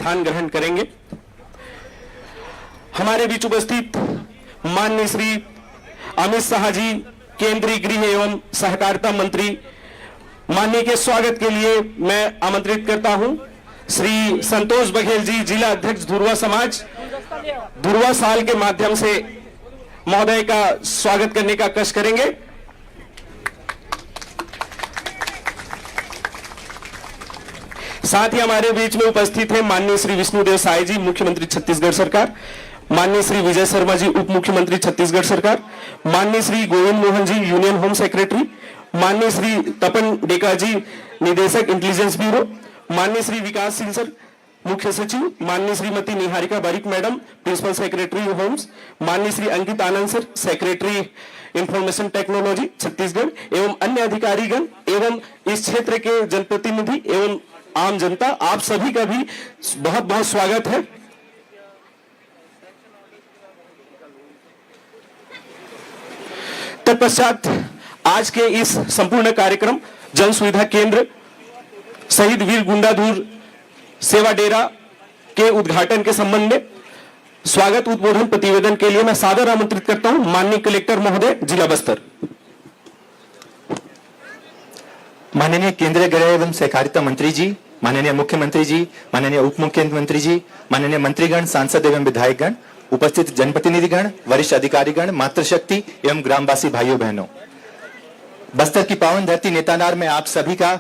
स्थान ग्रहण करेंगे। हमारे बीच उपस्थित माननीय श्री अमित शाह जी, केंद्रीय गृह एवं सहकारिता मंत्री, माननीय के स्वागत के लिए मैं आमंत्रित करता हूं श्री संतोष बघेल जी, जिला अध्यक्ष धुरवा समाज, धुरवा साल के माध्यम से महोदय का स्वागत करने का कष्ट करेंगे। साथ ही हमारे बीच में उपस्थित है माननीय श्री विष्णुदेव साय जी, मुख्यमंत्री छत्तीसगढ़ सरकार, माननीय श्री विजय शर्मा जी, उप मुख्यमंत्री छत्तीसगढ़ सरकार, माननीय Shri Govind Mohan ji, union home secretary, माननीय श्री तपन डेका जी, निदेशक इंटेलिजेंस ब्यूरो, माननीय श्री विकास सिंह सर, मुख्य सचिव, माननीय Shrimati Niharika Barik madam, principal secretary homes, माननीय Shri Ankit Anand sir, secretary information technology Chhattisgarh एवं अन्य अधिकारीगण एवं इस क्षेत्र के जनप्रतिनिधि एवं आम जनता, आप सभी का भी बहुत बहुत स्वागत है। तत्पश्चात आज के इस संपूर्ण कार्यक्रम जन सुविधा केंद्र शहीद वीर गुंडाधुर सेवा डेरा के उद्घाटन के संबंध में स्वागत उद्बोधन प्रतिवेदन के लिए मैं सादर आमंत्रित करता हूं माननीय कलेक्टर महोदय, जिला बस्तर। माननीय केंद्रीय गृह एवं सहकारिता मंत्री जी, माननीय मुख्यमंत्री जी, माननीय उप मुख्यमंत्री जी, माननीय मंत्रीगण, सांसद एवं विधायकगण, उपस्थित जनप्रतिनिधिगण, वरिष्ठ अधिकारीगण, मातृशक्ति एवं ग्रामवासी भाइयों बहनों, बस्तर की पावन धरती नेतानार में आप सभी का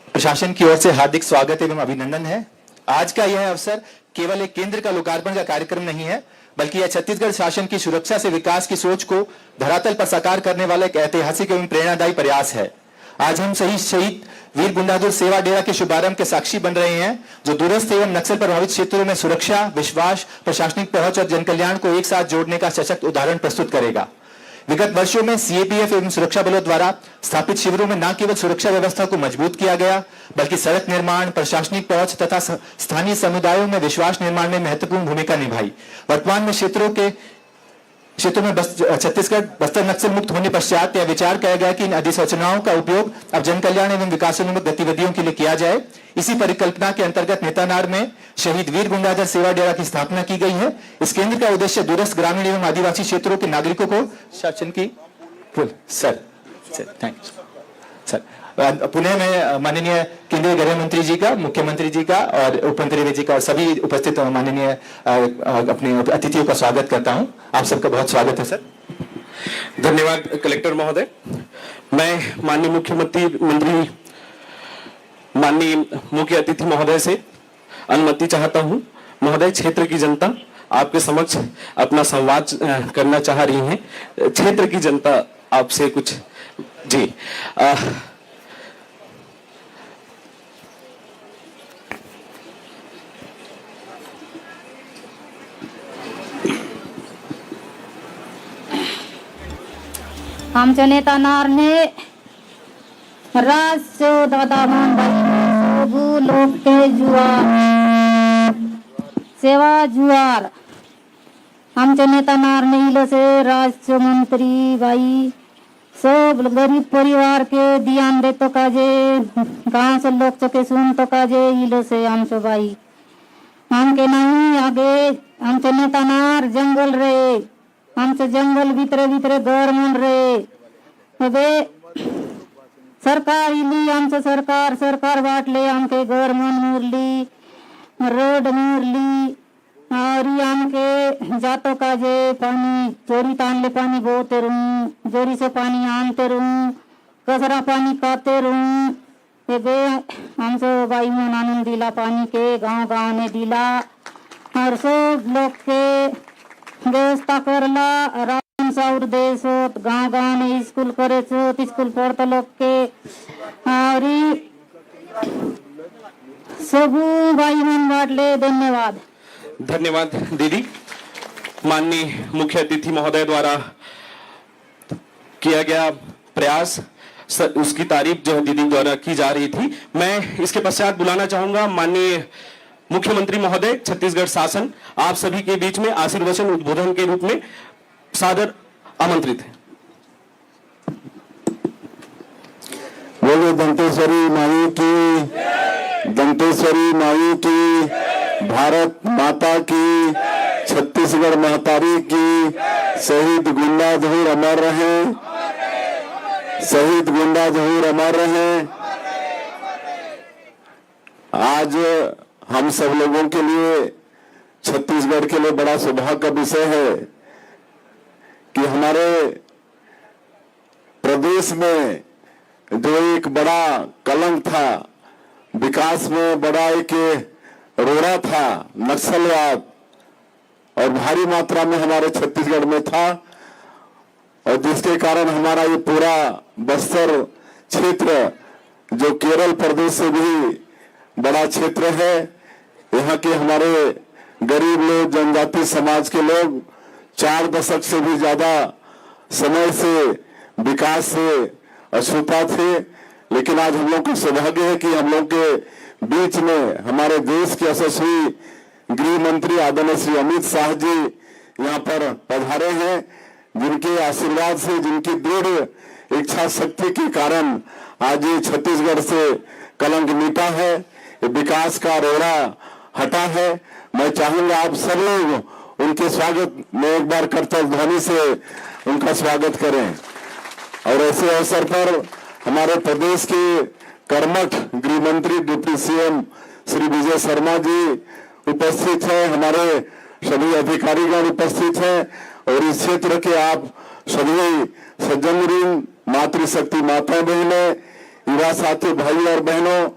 प्रशासन की ओर से हार्दिक स्वागत एवं अभिनंदन है। आज का यह अवसर केवल एक केंद्र का लोकार्पण का कार्यक्रम नहीं है, बल्कि यह छत्तीसगढ़ शासन की सुरक्षा से विकास की सोच को धरातल पर साकार करने वाला एक ऐतिहासिक एवं प्रेरणादायी प्रयास है। आज हम शहीद वीर गुंडाधुर सेवा डेरा के शुभारंभ के साक्षी बन रहे हैं, जो दूरस्थ एवं नक्सल प्रभावित क्षेत्रों में सुरक्षा, विश्वास, प्रशासनिक पहुंच और जनकल्याण को एक साथ जोड़ने का सशक्त उदाहरण प्रस्तुत करेगा। विगत वर्षों में सीएपीएफ एवं सुरक्षा बलों द्वारा स्थापित शिविरों में न केवल सुरक्षा व्यवस्था को मजबूत किया गया, बल्कि सड़क निर्माण, प्रशासनिक पहुंच तथा स्थानीय समुदायों में विश्वास निर्माण में महत्वपूर्ण भूमिका निभाई। वर्तमान में क्षेत्रों में छत्तीसगढ़ बस्तर नक्सल मुक्त होने पश्चात यह विचार किया गया कि इन अधिसूचनाओं का उपयोग अब जन कल्याण एवं विकासोन्मुख गतिविधियों के लिए किया जाए। इसी परिकल्पना के अंतर्गत नेतानार में शहीद वीर गुंडाधर सेवा डेरा की स्थापना की गई है। इस केंद्र का उद्देश्य दूरस्थ ग्रामीण एवं आदिवासी क्षेत्रों के नागरिकों को शासन की थैंक यू सर। पुणे में माननीय केंद्रीय गृह मंत्री जी का, मुख्यमंत्री जी का और उप मंत्री जी का, सभी उपस्थित माननीय अपने अतिथियों का स्वागत करता हूं। आप सबका बहुत स्वागत है सर। धन्यवाद कलेक्टर महोदय। मैं माननीय मुख्यमंत्री, माननीय मुख्य अतिथि महोदय से अनुमति चाहता हूं। महोदय, क्षेत्र की जनता आपके समक्ष अपना संवाद करना चाह रही है। क्षेत्र की जनता आपसे कुछ जी आमच्या नेतानारने राजो दादा सबू लोग के जुआर सेवा जुआर आमच्या नेतानारने इलो से राज्य मंत्री भाई सब गरीब परिवार के ध्यान दे तो काजे गांव से लोग चके सुन तो काजे इलो से आमचो भाई आमके नहीं आगे आमचे नेतानार जंगल रे, आमचे जंगल भीतरे भीतरे घर मन रे। अबे सरकार इली आमचं सरकार वाटले आमके घर मन मुरली, रोड मुरली और आमके जातो काजे पानी चोरी तानले पानी बोते रहूं, जोरी से पानी आनते रहूं, कचरा पानी काते रहूं। एबे आमचं बाई मन आणून दिला पानी के, गाँव ने दिला और सब लोग के व्यवस्था करला। राशन चाउर देश गाँव ने स्कूल करे स्कूल पढ़ते लोग के और सबू भाई मन बाटले। धन्यवाद। धन्यवाद दीदी। माननीय मुख्य अतिथि महोदय द्वारा किया गया प्रयास, उसकी तारीफ जो दीदी द्वारा की जा रही थी। मैं इसके पश्चात बुलाना चाहूंगा माननीय मुख्यमंत्री महोदय, छत्तीसगढ़ शासन आप सभी के बीच में आशीर्वचन उद्बोधन के रूप में सादर आमंत्रित है। बोलो दंतेश्वरी माई की, दंतेश्वरी माई की, भारत माता की, छत्तीसगढ़ महतारी की। शहीद गुंडा धूर अमर रहे, शहीद गुंडा धूर अमर रहे। आज हम सब लोगों के लिए, छत्तीसगढ़ के लिए बड़ा सौभाग्य का विषय है कि हमारे प्रदेश में जो एक बड़ा कलंक था, विकास में बड़ा एक रोड़ा था, नक्सलवाद, और भारी मात्रा में हमारे छत्तीसगढ़ में था, और जिसके कारण हमारा ये पूरा बस्तर क्षेत्र जो केरल प्रदेश से भी बड़ा क्षेत्र है, यहाँ के हमारे गरीब लोग, जनजाति समाज के लोग 4 दशक से भी ज्यादा समय से विकास से अछूता थे। लेकिन आज हम लोग को सौभाग्य है कि हम लोग के बीच में हमारे देश के यशस्वी गृह मंत्री आदरणीय श्री अमित शाह जी यहाँ पर पधारे हैं, जिनके आशीर्वाद से, जिनकी दृढ़ इच्छा शक्ति के कारण आज ये छत्तीसगढ़ से कलंक मिटा है, विकास का रोड़ा हटा है। मैं चाहूंगा आप सब लोग उनके स्वागत में एक बार करतल ध्वनि से उनका स्वागत करें। और ऐसे अवसर पर हमारे प्रदेश के कर्मठ गृह मंत्री डिप्टी सीएम श्री विजय शर्मा जी उपस्थित हैं, हमारे सभी अधिकारीगण उपस्थित हैं, और इस क्षेत्र के आप सभी सज्जन, मातृशक्ति माताएं बहनें, युवा साथी भाई और बहनों,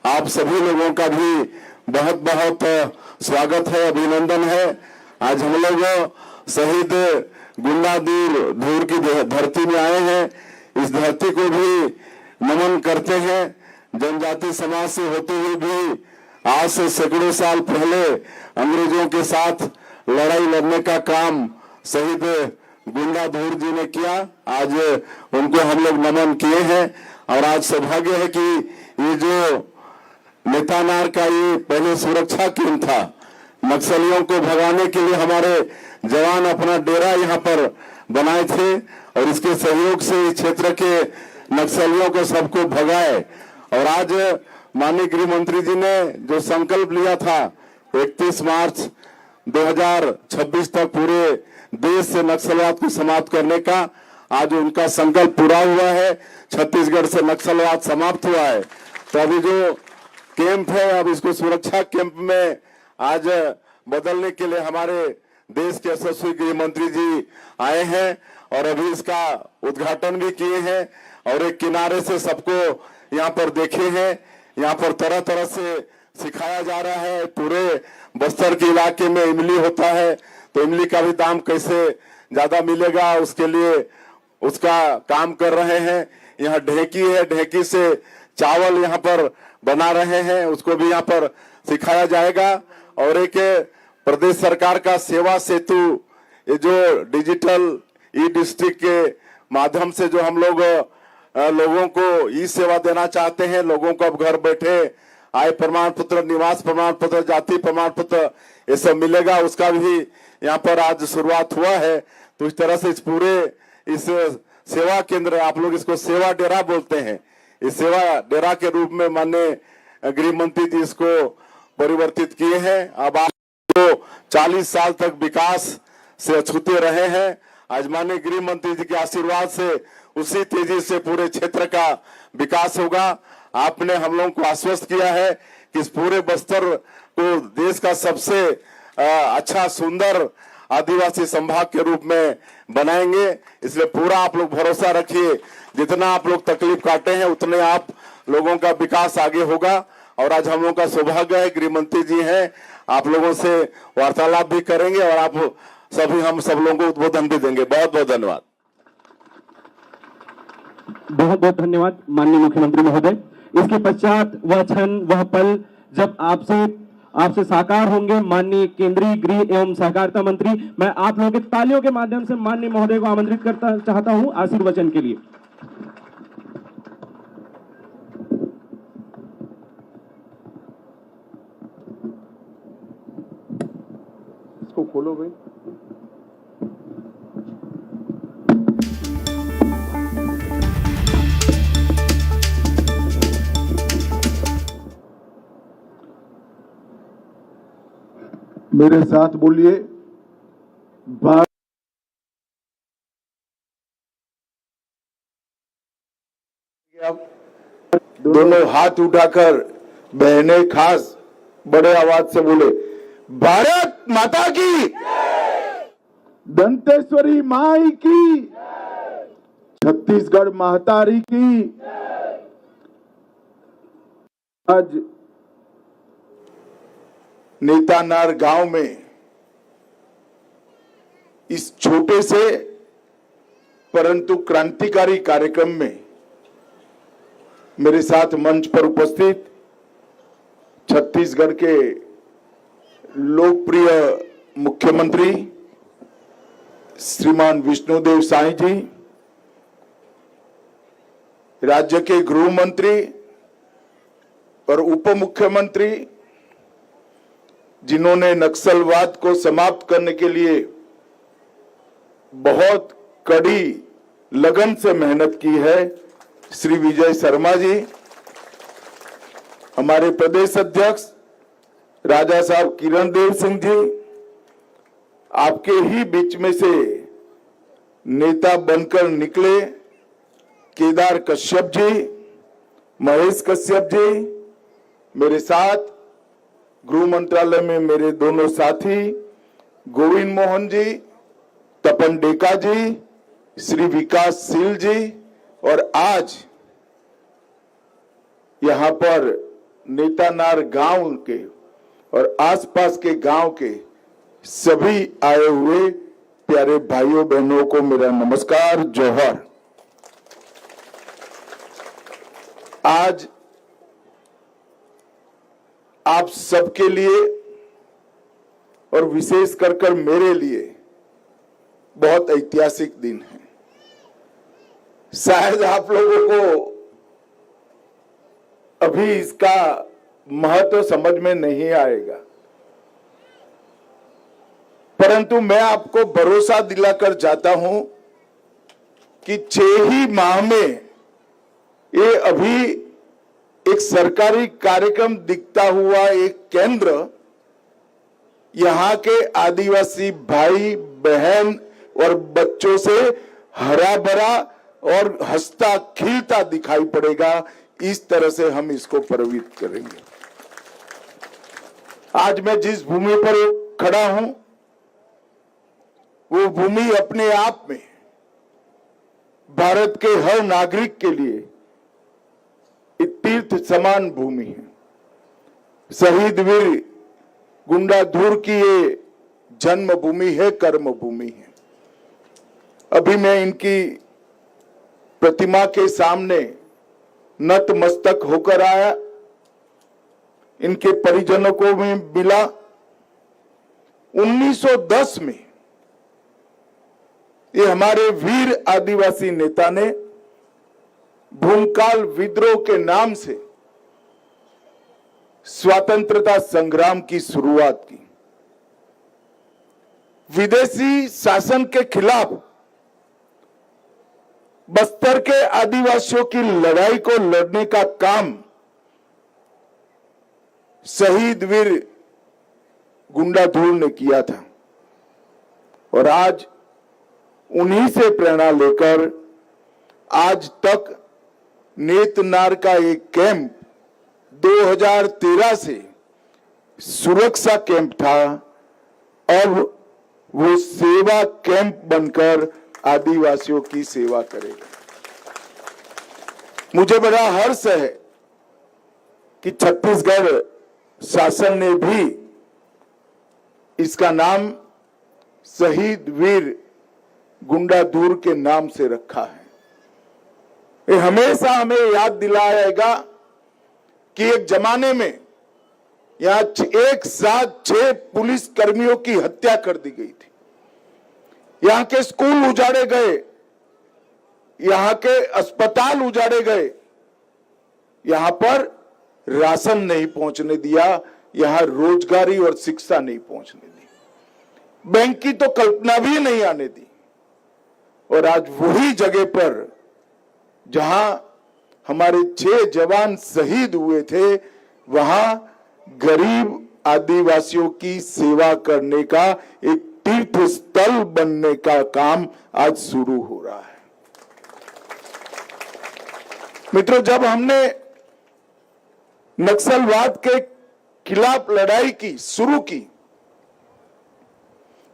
आप सभी लोगों का भी बहुत बहुत स्वागत है, अभिनंदन है। आज हम लोग शहीद गुंडा धूर की धरती में आए हैं। इस धरती को भी नमन करते हैं। जनजाति समाज से होते हुए भी आज से सैकड़ों साल पहले अंग्रेजों के साथ लड़ाई लड़ने का काम शहीद गुंडा धूर जी ने किया। आज उनको हम लोग नमन किए हैं, और आज सौभाग्य है कि ये जो नेतानार का ये पहले सुरक्षा केंद्र था, नक्सलियों को भगाने के लिए हमारे जवान अपना डेरा यहाँ पर बनाए थे, और इसके सहयोग से इस क्षेत्र के नक्सलियों को सबको भगाए। और आज माननीय गृह मंत्री जी ने जो संकल्प लिया था 31 मार्च 2026 तक पूरे देश से नक्सलवाद को समाप्त करने का, आज उनका संकल्प पूरा हुआ है। छत्तीसगढ़ से नक्सलवाद समाप्त हुआ है। तो अभी जो कैंप है, अब इसको सुरक्षा कैंप में आज बदलने के लिए हमारे देश के यशस्वी गृह मंत्री जी आए हैं, और अभी इसका उद्घाटन भी किए हैं, और एक किनारे से सबको यहाँ पर देखे हैं। यहाँ पर तरह तरह से सिखाया जा रहा है। पूरे बस्तर के इलाके में इमली होता है, तो इमली का भी दाम कैसे ज्यादा मिलेगा, उसके लिए उसका काम कर रहे हैं। यहाँ ढेकी है, ढेकी से चावल यहाँ पर बना रहे हैं, उसको भी यहाँ पर सिखाया जाएगा। और एक प्रदेश सरकार का सेवा सेतु, ये जो डिजिटल ई डिस्ट्रिक्ट के माध्यम से जो हम लोग लोगों को ई सेवा देना चाहते हैं, लोगों को अब घर बैठे आय प्रमाण पत्र, निवास प्रमाण पत्र, जाति प्रमाण पत्र ये सब मिलेगा, उसका भी यहाँ पर आज शुरुआत हुआ है। तो इस तरह से इस पूरे इस सेवा केंद्र, आप लोग इसको सेवा डेरा बोलते हैं, इस सेवा डेरा के रूप में माननीय गृह मंत्री जी इसको परिवर्तित किए हैं। अब आप जो 40 साल तक विकास से अछूते रहे हैं, आज माननीय गृह मंत्री जी के आशीर्वाद से उसी तेजी से पूरे क्षेत्र का विकास होगा। आपने हम लोगों को आश्वस्त किया है कि इस पूरे बस्तर को देश का सबसे अच्छा सुंदर आदिवासी संभाग के रूप में बनाएंगे। इसलिए पूरा आप लोग भरोसा रखिए, जितना आप लोग तकलीफ काटे हैं उतने आप लोगों का विकास आगे होगा। और आज हम लोगों का सौभाग्य है, गृह मंत्री जी हैं, आप लोगों से वार्तालाप भी करेंगे, और आप हम सब लोगों को उद्बोधन भी देंगे। बहुत बहुत धन्यवाद। बहुत बहुत धन्यवाद माननीय मुख्यमंत्री महोदय। इसके पश्चात वह क्षण, वह पल जब आपसे साकार होंगे माननीय केंद्रीय गृह एवं सहकारिता मंत्री। मैं आप लोगों के तालियों के माध्यम से माननीय महोदय को आमंत्रित करता चाहता हूं आशीर्वचन के लिए। इसको खोलो भाई। मेरे साथ बोलिए, भारत दोनों हाथ उठाकर बहनें खास बड़े आवाज से बोले, भारत माता की, दंतेश्वरी माई की, छत्तीसगढ़ महतारी की। आज नेतानार गांव में इस छोटे से परंतु क्रांतिकारी कार्यक्रम में मेरे साथ मंच पर उपस्थित छत्तीसगढ़ के लोकप्रिय मुख्यमंत्री श्रीमान विष्णुदेव साई जी, राज्य के गृह मंत्री और उप मुख्यमंत्री, जिन्होंने नक्सलवाद को समाप्त करने के लिए बहुत कड़ी लगन से मेहनत की है, श्री विजय शर्मा जी, हमारे प्रदेश अध्यक्ष राजा साहब किरण देव सिंह जी, आपके ही बीच में से नेता बनकर निकले केदार कश्यप जी, महेश कश्यप जी, मेरे साथ गृह मंत्रालय में मेरे दोनों साथी गोविंद मोहन जी, तपन डेका जी, श्री विकासशील जी, और आज यहां पर नेतानार गांव के और आसपास के गांव के सभी आए हुए प्यारे भाइयों बहनों को मेरा नमस्कार, जोहर। आज आप सबके लिए और विशेष कर मेरे लिए बहुत ऐतिहासिक दिन है। शायद आप लोगों को अभी इसका महत्व समझ में नहीं आएगा, परंतु मैं आपको भरोसा दिलाकर जाता हूं कि 6 ही माह में ये अभी एक सरकारी कार्यक्रम दिखता हुआ एक केंद्र यहां के आदिवासी भाई बहन और बच्चों से हरा भरा और हंसता खिलता दिखाई पड़ेगा। इस तरह से हम इसको प्रवित करेंगे। आज मैं जिस भूमि पर खड़ा हूं वो भूमि अपने आप में भारत के हर नागरिक के लिए एक तीर्थ समान भूमि है। शहीद वीर गुंडाधुर की ये जन्म भूमि है, कर्म भूमि है। अभी मैं इनकी प्रतिमा के सामने नतमस्तक होकर आया, इनके परिजनों को भी मिला। 1910 में ये हमारे वीर आदिवासी नेता ने भूमकाल विद्रोह के नाम से स्वतंत्रता संग्राम की शुरुआत की। विदेशी शासन के खिलाफ बस्तर के आदिवासियों की लड़ाई को लड़ने का काम शहीद वीर गुंडाधुर ने किया था, और आज उन्हीं से प्रेरणा लेकर आज तक नेतनार का एक कैंप 2013 से सुरक्षा कैंप था, अब वो सेवा कैंप बनकर आदिवासियों की सेवा करेगा। मुझे बड़ा हर्ष है कि छत्तीसगढ़ शासन ने भी इसका नाम शहीद वीर गुंडाधुर के नाम से रखा है। ये हमेशा हमें याद दिलाएगा कि एक जमाने में यहां एक साथ 6 पुलिस कर्मियों की हत्या कर दी गई थी। यहां के स्कूल उजाड़े गए, यहां के अस्पताल उजाड़े गए, यहां पर राशन नहीं पहुंचने दिया, यहां रोजगारी और शिक्षा नहीं पहुंचने दी, बैंक की तो कल्पना भी नहीं आने दी। और आज वही जगह पर जहां हमारे 6 जवान शहीद हुए थे, वहां गरीब आदिवासियों की सेवा करने का एक तीर्थ स्थल बनने का काम आज शुरू हो रहा है। मित्रों, जब हमने नक्सलवाद के खिलाफ लड़ाई की शुरू की,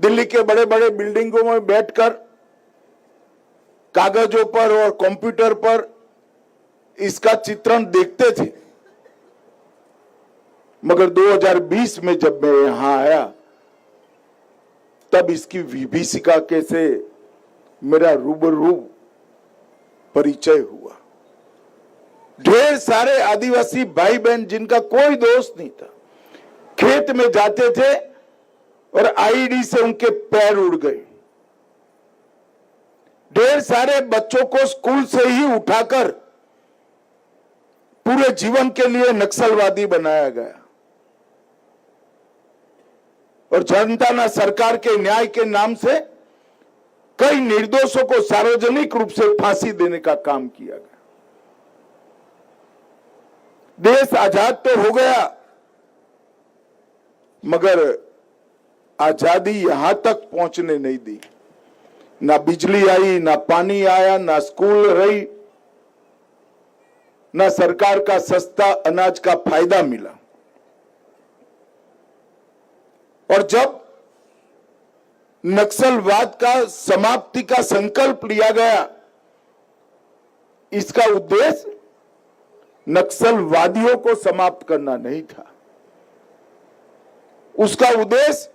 दिल्ली के बड़े बड़े बिल्डिंगों में बैठकर कागजों पर और कंप्यूटर पर इसका चित्रण देखते थे, मगर 2020 में जब मैं यहां आया तब इसकी विभीषिका के से मेरा रूबरू परिचय हुआ। ढेर सारे आदिवासी भाई बहन जिनका कोई दोष नहीं था, खेत में जाते थे और आईडी से उनके पैर उड़ गए। ढेर सारे बच्चों को स्कूल से ही उठाकर पूरे जीवन के लिए नक्सलवादी बनाया गया और जनता न सरकार के न्याय के नाम से कई निर्दोषों को सार्वजनिक रूप से फांसी देने का काम किया गया। देश आजाद तो हो गया, मगर आजादी यहां तक पहुंचने नहीं दी। ना बिजली आई, ना पानी आया, ना स्कूल रही, ना सरकार का सस्ता अनाज का फायदा मिला। और जब नक्सलवाद का समाप्ति का संकल्प लिया गया, इसका उद्देश्य नक्सलवादियों को समाप्त करना नहीं था। उसका उद्देश्य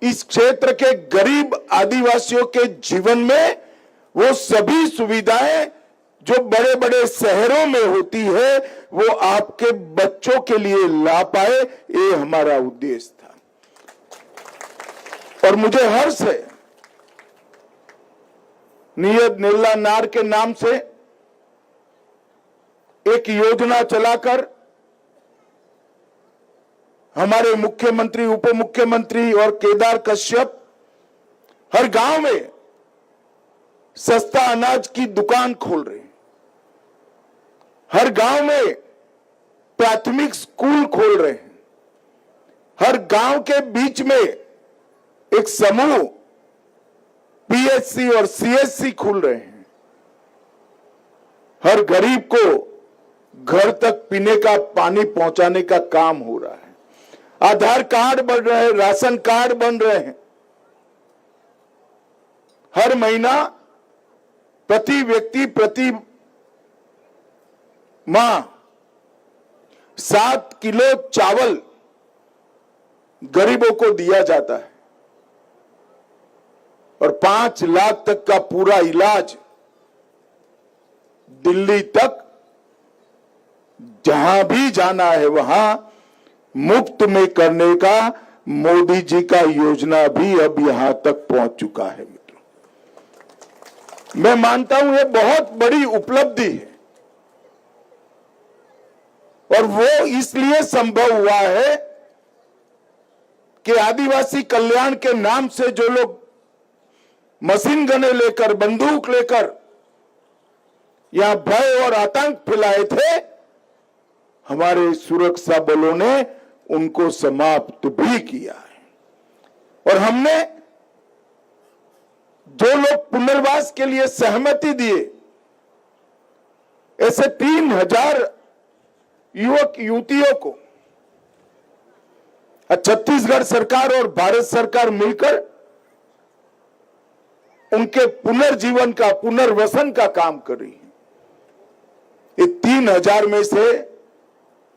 इस क्षेत्र के गरीब आदिवासियों के जीवन में वो सभी सुविधाएं जो बड़े बड़े शहरों में होती है वो आपके बच्चों के लिए ला पाए, ये हमारा उद्देश्य था। और मुझे हर्ष है, नियत निर्ला नार के नाम से एक योजना चलाकर हमारे मुख्यमंत्री, उप मुख्यमंत्री और केदार कश्यप हर गांव में सस्ता अनाज की दुकान खोल रहे हैं, हर गांव में प्राथमिक स्कूल खोल रहे हैं, हर गांव के बीच में एक समूह पीएचसी और सीएचसी खुल रहे हैं, हर गरीब को घर तक पीने का पानी पहुंचाने का काम हो रहा है, आधार कार्ड बन रहे हैं, राशन कार्ड बन रहे हैं। हर महीना प्रति व्यक्ति प्रति माह 7 किलो चावल गरीबों को दिया जाता है और 5 लाख तक का पूरा इलाज दिल्ली तक जहां भी जाना है वहां मुफ्त में करने का मोदी जी का योजना भी अब यहां तक पहुंच चुका है। मित्रों, मैं मानता हूं ये बहुत बड़ी उपलब्धि है और वो इसलिए संभव हुआ है कि आदिवासी कल्याण के नाम से जो लोग मशीन गने लेकर, बंदूक लेकर यहां भय और आतंक फैलाए थे, हमारे सुरक्षा बलों ने उनको समाप्त भी किया है। और हमने जो लोग पुनर्वास के लिए सहमति दिए, ऐसे 3000 युवक युवतियों को छत्तीसगढ़ सरकार और भारत सरकार मिलकर उनके पुनर्जीवन का, पुनर्वसन का काम कर रही है। ये 3000 में से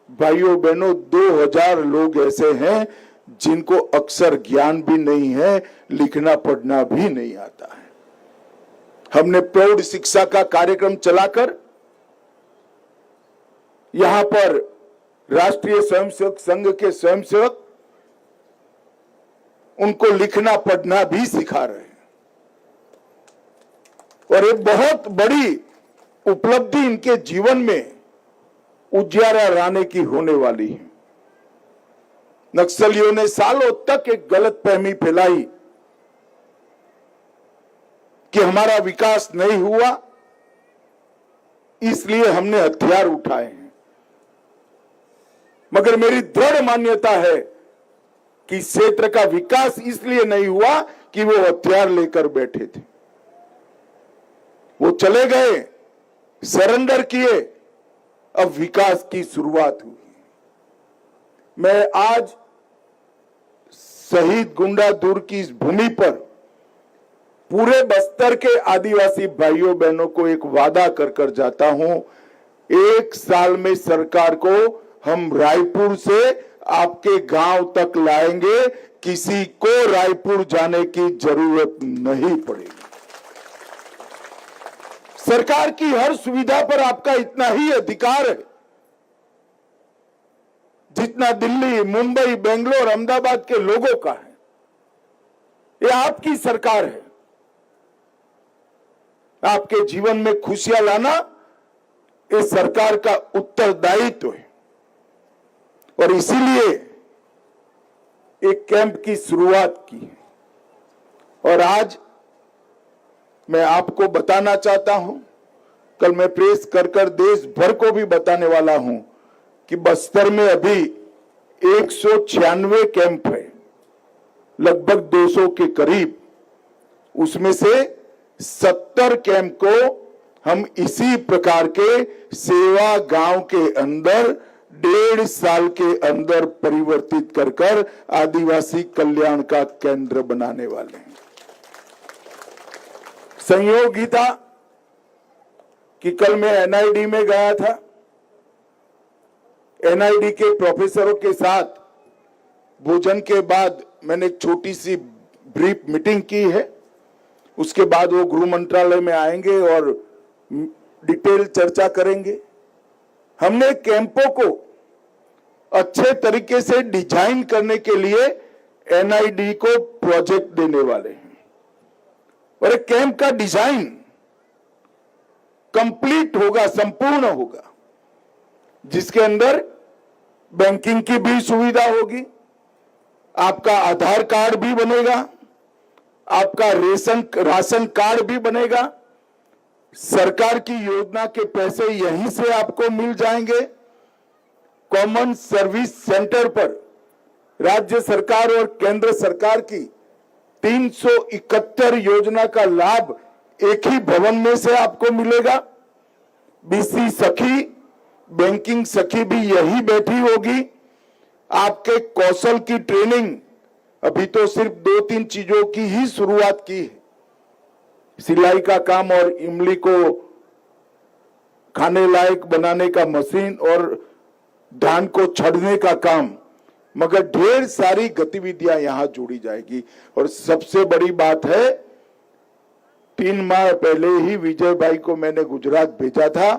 भाइयों बहनों 2000 लोग ऐसे हैं जिनको अक्षर ज्ञान भी नहीं है, लिखना पढ़ना भी नहीं आता है। हमने प्रौढ़ शिक्षा का कार्यक्रम चलाकर यहां पर राष्ट्रीय स्वयंसेवक संघ के स्वयंसेवक उनको लिखना पढ़ना भी सिखा रहे हैं और एक बहुत बड़ी उपलब्धि इनके जीवन में उजियारा लाने की होने वाली है। नक्सलियों ने सालों तक एक गलतफहमी फैलाई कि हमारा विकास नहीं हुआ, इसलिए हमने हथियार उठाए हैं। मगर मेरी दृढ़ मान्यता है कि इस क्षेत्र का विकास इसलिए नहीं हुआ कि वो हथियार लेकर बैठे थे। वो चले गए, सरेंडर किए, अब विकास की शुरुआत हुई। मैं आज शहीद गुंडाधुर की इस भूमि पर पूरे बस्तर के आदिवासी भाइयों बहनों को एक वादा कर कर जाता हूं, 1 साल में सरकार को हम रायपुर से आपके गांव तक लाएंगे, किसी को रायपुर जाने की जरूरत नहीं पड़ेगी। सरकार की हर सुविधा पर आपका इतना ही अधिकार है जितना दिल्ली, मुंबई, बेंगलोर, अहमदाबाद के लोगों का है। ये आपकी सरकार है। आपके जीवन में खुशियां लाना इस सरकार का उत्तरदायित्व है और इसीलिए एक कैंप की शुरुआत की है। और आज मैं आपको बताना चाहता हूं, कल मैं प्रेस कर कर देश भर को भी बताने वाला हूं कि बस्तर में अभी 196 कैंप है, लगभग 200 के करीब। उसमें से 70 कैंप को हम इसी प्रकार के सेवा गांव के अंदर 1.5 साल के अंदर परिवर्तित कर कर आदिवासी कल्याण का केंद्र बनाने वाले हैं। संयोग ही था कि कल मैं एनआईडी में गया था। एनआईडी के प्रोफेसरों के साथ भोजन के बाद मैंने एक छोटी सी ब्रीफ मीटिंग की है। उसके बाद वो गृह मंत्रालय में आएंगे और डिटेल चर्चा करेंगे। हमने कैंपों को अच्छे तरीके से डिजाइन करने के लिए एनआईडी को प्रोजेक्ट देने वाले हैं और एक कैंप का डिजाइन कंप्लीट होगा, संपूर्ण होगा, जिसके अंदर बैंकिंग की भी सुविधा होगी, आपका आधार कार्ड भी बनेगा, आपका राशन कार्ड भी बनेगा, सरकार की योजना के पैसे यहीं से आपको मिल जाएंगे। कॉमन सर्विस सेंटर पर राज्य सरकार और केंद्र सरकार की 371 योजना का लाभ एक ही भवन में से आपको मिलेगा। बीसी सखी, बैंकिंग सखी भी यही बैठी होगी। आपके कौशल की ट्रेनिंग अभी तो सिर्फ 2-3 चीजों की ही शुरुआत की है, सिलाई का काम और इमली को खाने लायक बनाने का मशीन और धान को छड़ने का काम, मगर ढेर सारी गतिविधियां यहां जोड़ी जाएगी। और सबसे बड़ी बात है, 3 माह पहले ही विजय भाई को मैंने गुजरात भेजा था।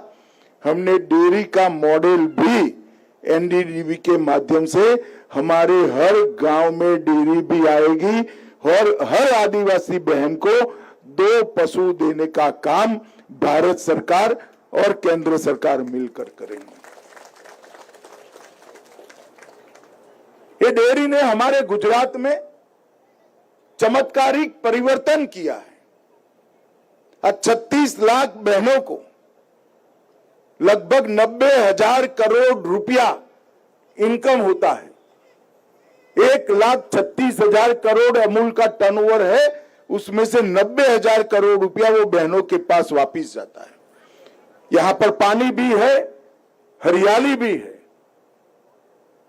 हमने डेयरी का मॉडल भी एनडीडीबी के माध्यम से हमारे हर गांव में डेयरी भी आएगी और हर आदिवासी बहन को 2 पशु देने का काम भारत सरकार और केंद्र सरकार मिलकर करेंगे। ये डेयरी ने हमारे गुजरात में चमत्कारिक परिवर्तन किया है। आज 36 लाख बहनों को लगभग 90,000 करोड़ रुपया इनकम होता है। 1,36,000 करोड़ अमूल का टर्नओवर है, उसमें से 90,000 करोड़ रुपया वो बहनों के पास वापिस जाता है। यहां पर पानी भी है, हरियाली भी है।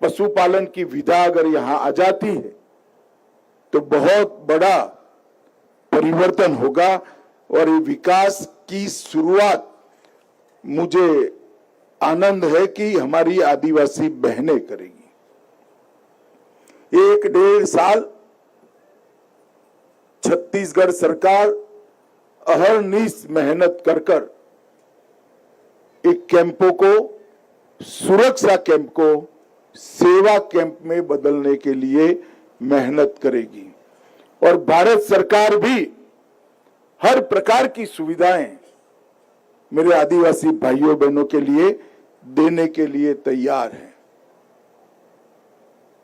पशुपालन की विधा अगर यहां आ जाती है तो बहुत बड़ा परिवर्तन होगा और ये विकास की शुरुआत मुझे आनंद है कि हमारी आदिवासी बहनें करेगी। 1-1.5 साल छत्तीसगढ़ सरकार अहरनिश मेहनत कर कर एक कैंपों को, सुरक्षा कैंप को सेवा कैंप में बदलने के लिए मेहनत करेगी और भारत सरकार भी हर प्रकार की सुविधाएं मेरे आदिवासी भाइयों बहनों के लिए देने के लिए तैयार है।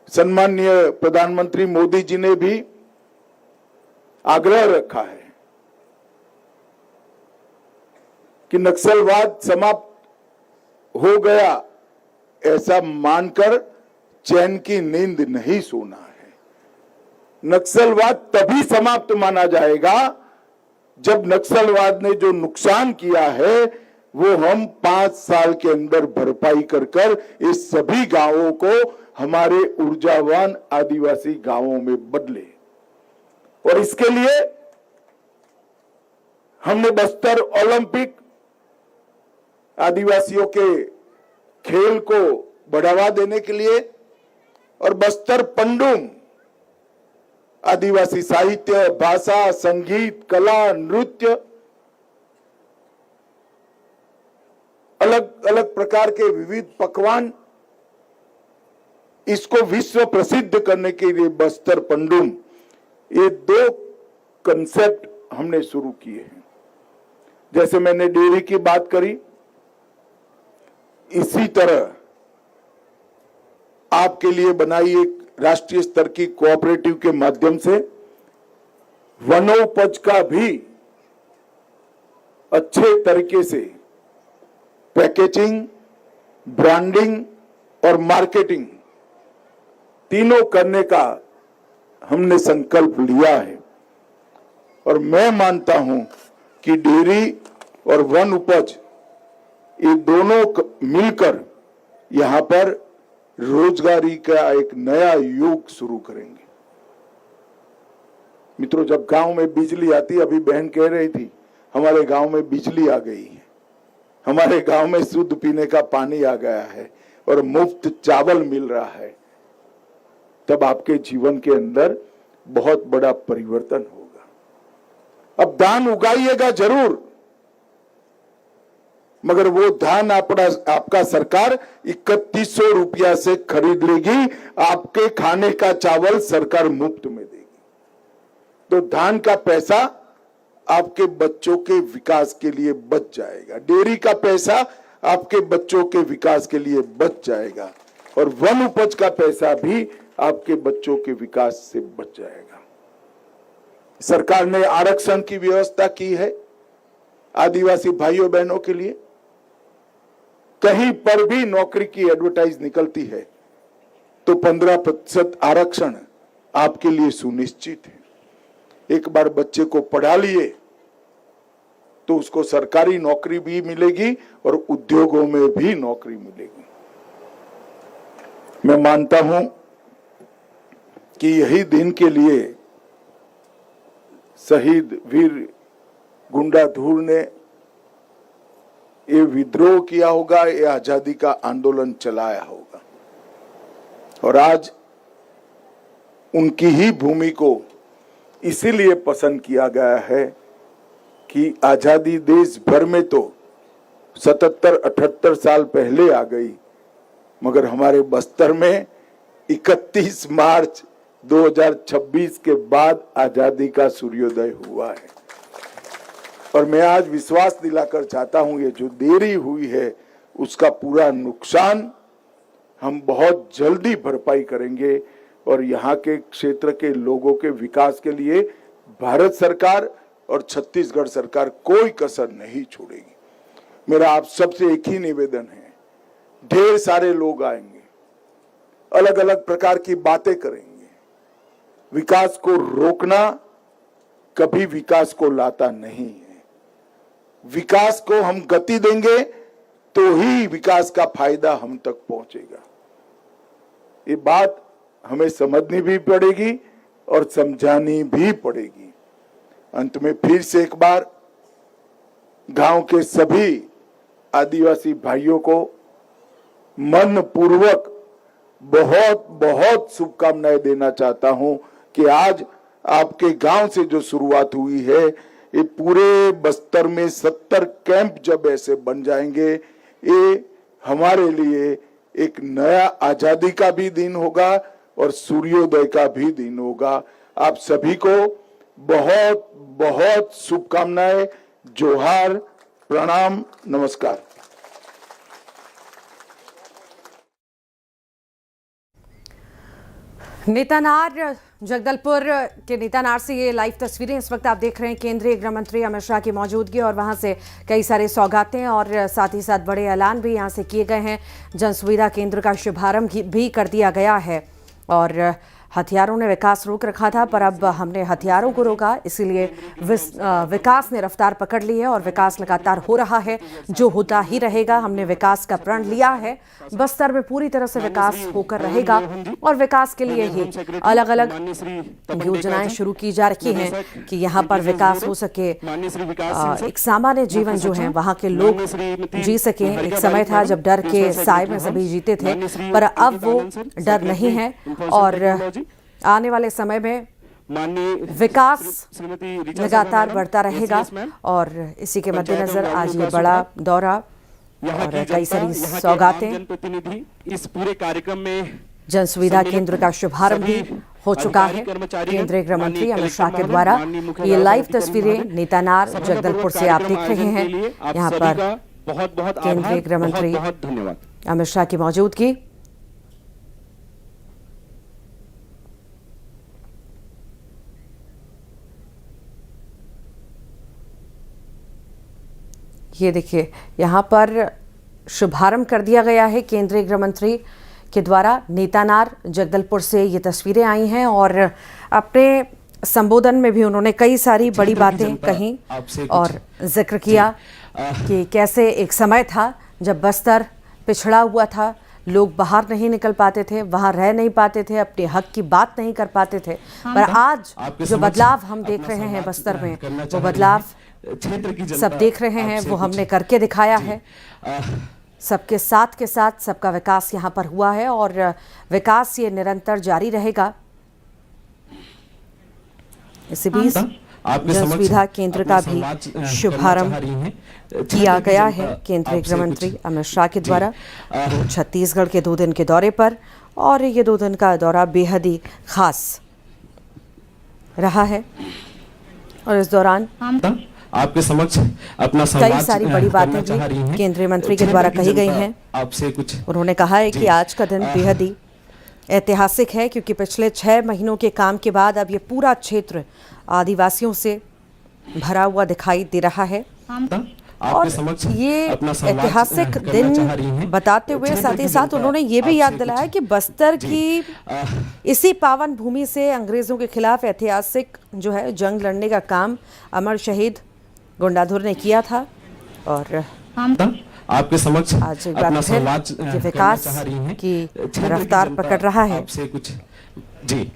सम्माननीय प्रधानमंत्री मोदी जी ने भी आग्रह रखा है कि नक्सलवाद समाप्त हो गया ऐसा मानकर चैन की नींद नहीं सोना है। नक्सलवाद तभी समाप्त माना जाएगा जब नक्सलवाद ने जो नुकसान किया है वो हम 5 साल के अंदर भरपाई कर कर इस सभी गांवों को हमारे ऊर्जावान आदिवासी गांवों में बदले। और इसके लिए हमने बस्तर ओलंपिक आदिवासियों के खेल को बढ़ावा देने के लिए और बस्तर पंडुम आदिवासी साहित्य, भाषा, संगीत, कला, नृत्य, अलग अलग प्रकार के विविध पकवान, इसको विश्व प्रसिद्ध करने के लिए बस्तर पंडुम, ये 2 कंसेप्ट हमने शुरू किए हैं। जैसे मैंने डेयरी की बात करी, इसी तरह आपके लिए बनाई एक राष्ट्रीय स्तर की कोऑपरेटिव के माध्यम से वनोपज का भी अच्छे तरीके से पैकेजिंग, ब्रांडिंग और मार्केटिंग तीनों करने का हमने संकल्प लिया है। और मैं मानता हूं कि डेयरी और वन उपज ये दोनों मिलकर यहां पर रोजगारी का एक नया युग शुरू करेंगे। मित्रों, जब गांव में बिजली आती, अभी बहन कह रही थी हमारे गांव में बिजली आ गई है, हमारे गांव में शुद्ध पीने का पानी आ गया है और मुफ्त चावल मिल रहा है, तब आपके जीवन के अंदर बहुत बड़ा परिवर्तन होगा। अब धान उगाइएगा जरूर, मगर वो धान आपका सरकार 3100 रुपया से खरीद लेगी, आपके खाने का चावल सरकार मुफ्त में देगी। तो धान का पैसा आपके बच्चों के विकास के लिए बच जाएगा, डेयरी का पैसा आपके बच्चों के विकास के लिए बच जाएगा और वन उपज का पैसा भी आपके बच्चों के विकास से बच जाएगा। सरकार ने आरक्षण की व्यवस्था की है आदिवासी भाइयों बहनों के लिए। कहीं पर भी नौकरी की एडवर्टाइज निकलती है तो 15% आरक्षण आपके लिए सुनिश्चित है। एक बार बच्चे को पढ़ा लिए तो उसको सरकारी नौकरी भी मिलेगी और उद्योगों में भी नौकरी मिलेगी। मैं मानता हूं कि यही दिन के लिए शहीद वीर गुंडाधुर ने ये विद्रोह किया होगा, ये आजादी का आंदोलन चलाया होगा और आज उनकी ही भूमि को इसीलिए पसंद किया गया है कि आजादी देश भर में तो 77-78 साल पहले आ गई, मगर हमारे बस्तर में 31 मार्च 2026 के बाद आजादी का सूर्योदय हुआ है। और मैं आज विश्वास दिलाकर चाहता हूं, ये जो देरी हुई है उसका पूरा नुकसान हम बहुत जल्दी भरपाई करेंगे और यहाँ के क्षेत्र के लोगों के विकास के लिए भारत सरकार और छत्तीसगढ़ सरकार कोई कसर नहीं छोड़ेगी। मेरा आप सबसे एक ही निवेदन है, ढेर सारे लोग आएंगे, अलग अलग प्रकार की बातें करेंगे। विकास को रोकना कभी विकास को लाता नहीं है। विकास को हम गति देंगे तो ही विकास का फायदा हम तक पहुंचेगा। ये बात हमें समझनी भी पड़ेगी और समझानी भी पड़ेगी। अंत में फिर से एक बार गांव के सभी आदिवासी भाइयों को मन पूर्वक बहुत बहुत शुभकामनाएं देना चाहता हूं कि आज आपके गांव से जो शुरुआत हुई है, ये पूरे बस्तर में 70 कैंप जब ऐसे बन जाएंगे, ये हमारे लिए एक नया आजादी का भी दिन होगा और सूर्योदय का भी दिन होगा। आप सभी को बहुत बहुत शुभकामनाएं, जोहार, प्रणाम, नमस्कार। नेता नार जगदलपुर के नेतानार से ये लाइव तस्वीरें इस वक्त आप देख रहे हैं। केंद्रीय गृह मंत्री अमित शाह की मौजूदगी और वहां से कई सारे सौगातें और साथ ही साथ बड़े ऐलान भी यहां से किए गए हैं। जन सुविधा केंद्र का शुभारंभ भी कर दिया गया है और हथियारों ने विकास रोक रखा था, पर अब हमने हथियारों को रोका, इसीलिए विकास ने रफ्तार पकड़ ली है और विकास लगातार हो रहा है, जो होता ही रहेगा। हमने विकास का प्रण लिया है, बस्तर में पूरी तरह से विकास होकर रहेगा और विकास के लिए ही अलग अलग योजनाएं शुरू की जा रही हैं कि यहाँ पर विकास हो सके, एक सामान्य जीवन जो है वहाँ के लोग जी सके। एक समय था जब डर के साए में सभी जीते थे, पर अब वो डर नहीं है और आने वाले समय में विकास लगातार बढ़ता रहेगा। और इसी के मद्देनजर आज ये बड़ा दौरा और कई सारी सौगातें, इस पूरे कार्यक्रम में जन सुविधा केंद्र का शुभारंभ भी हो चुका है। केंद्रीय गृह मंत्री अमित शाह के द्वारा ये लाइव तस्वीरें नेतानार जगदलपुर से आप देख रहे हैं। यहाँ पर केंद्रीय गृह मंत्री अमित शाह की मौजूदगी। ये देखिए, यहाँ पर शुभारंभ कर दिया गया है केंद्रीय गृह मंत्री के द्वारा। नेतानार जगदलपुर से ये तस्वीरें आई हैं और अपने संबोधन में भी उन्होंने कई सारी बड़ी बातें कही और जिक्र किया कि कैसे एक समय था जब बस्तर पिछड़ा हुआ था, लोग बाहर नहीं निकल पाते थे, वहां रह नहीं पाते थे, अपने हक की बात नहीं कर पाते थे। पर आज जो बदलाव हम देख रहे हैं बस्तर में, वो बदलाव सब देख रहे हैं, वो हमने करके दिखाया है। सबके साथ के साथ सबका विकास यहाँ पर हुआ है और विकास ये निरंतर जारी रहेगा। इसी बीच जन सुविधा केंद्र का भी शुभारंभ किया गया है केंद्रीय गृह मंत्री अमित शाह के द्वारा छत्तीसगढ़ के 2 दिन के दौरे पर। और ये 2 दिन का दौरा बेहद ही खास रहा है और इस दौरान आपके समक्ष अपना कई सारी बड़ी बातें भी केंद्रीय मंत्री के द्वारा कही गई हैं। आपसे कुछ उन्होंने कहा है कि आज का दिन बेहद ही ऐतिहासिक है, क्योंकि पिछले 6 महीनों के काम के बाद अब ये पूरा क्षेत्र आदिवासियों से भरा हुआ दिखाई दे रहा है। और ये ऐतिहासिक दिन बताते हुए साथ ही साथ उन्होंने ये भी याद दिलाया कि बस्तर की इसी पावन भूमि से अंग्रेजों के खिलाफ ऐतिहासिक जो है जंग लड़ने का काम अमर शहीद गुंडाधुर ने किया था। और आपके समक्ष आज एक बार फिर ये विकास की रफ्तार पकड़ रहा है। कुछ जी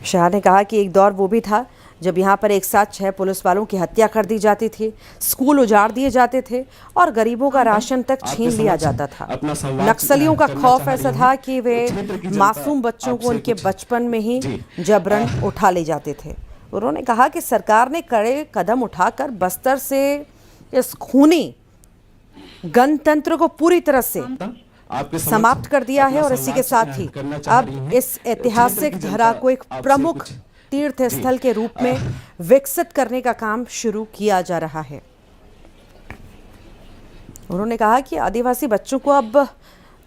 शाह ने कहा कि एक दौर वो भी था जब यहाँ पर एक साथ 6 पुलिस वालों की हत्या कर दी जाती थी, स्कूल उजाड़ दिए जाते थे और गरीबों का राशन तक छीन लिया जाता था। नक्सलियों का खौफ ऐसा था कि वे मासूम बच्चों को उनके बचपन में ही जबरन उठा ले जाते थे। उन्होंने कहा कि सरकार ने कड़े कदम उठाकर बस्तर से इस खूनी गणतंत्र को पूरी तरह से समाप्त कर दिया है और इसी के साथ ही अब इस ऐतिहासिक धरा को एक प्रमुख तीर्थ स्थल के रूप में विकसित करने का काम शुरू किया जा रहा है। उन्होंने कहा कि आदिवासी बच्चों को अब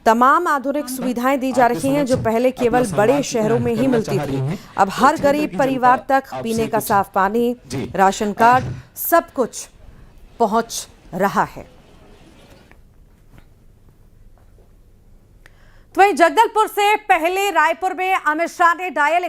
तमाम आधुनिक सुविधाएं दी जा रही हैं जो पहले केवल बड़े शहरों में ही मिलती थी। अब हर गरीब परिवार तक पीने का साफ पानी, राशन कार्ड, सब कुछ पहुंच रहा है। तो वहीं जगदलपुर से पहले रायपुर में अमित शाह ने डायल